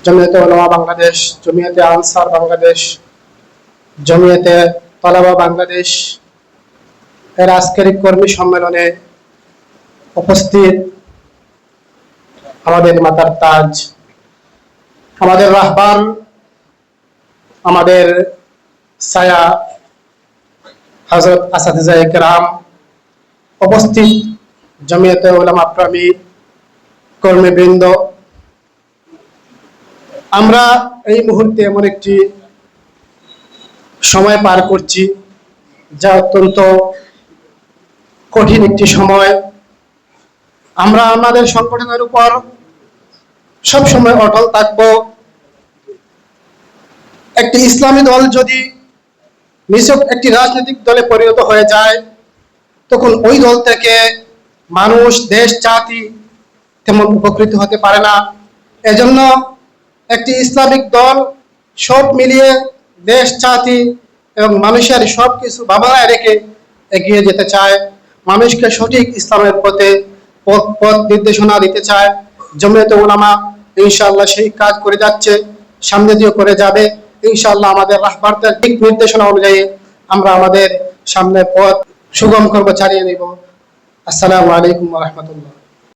জমিয়তে উলামা বাংলাদেশ, জমিয়তে answer Bangladesh, জমিয়তে তলাবা বাংলাদেশ এর আজকের কর্মী সম্মেলনে উপস্থিত আমাদের মাতার তাজ, আমাদের রাহবার, আমাদের ছায়া হযরত আসাতিজায়ে কেরাম, উপস্থিত জমিয়তে উলামা প্রেমী কর্মীবৃন্দ, আমরা এই মুহূর্তে এমন একটি সময় পার করছি যা অত্যন্ত কঠিন একটি সময়। আমরা আমাদের সংগঠনের উপর সবসময় অটল থাকব। একটি ইসলামী দল যদি নিছক একটি রাজনৈতিক দলে পরিণত হয়ে যায়, তখন ওই দল থেকে মানুষ, দেশ, জাতি তেমন উপকৃত হতে পারে না। এজন্য একটি ইসলামিক দল সব মিলিয়ে দেশ, জাতি এবং মানুষের সব কিছু ভাবনায় রেখে এগিয়ে যেতে চায়, মানুষকে সঠিক ইসলামের পথে পথ নির্দেশনা দিতে চায়। জমিয়তে উলামা ইনশাআল্লাহ সেই কাজ করে যাচ্ছে, সামনে দিয়েও করে যাবে ইনশাআল্লাহ। আমাদের রাহবারদের দিক নির্দেশনা অনুযায়ী আমরা আমাদের সামনে পথ সুগম করব, চালিয়ে নিব। আসসালামু আলাইকুম ওয়া রাহমাতুল্লাহ।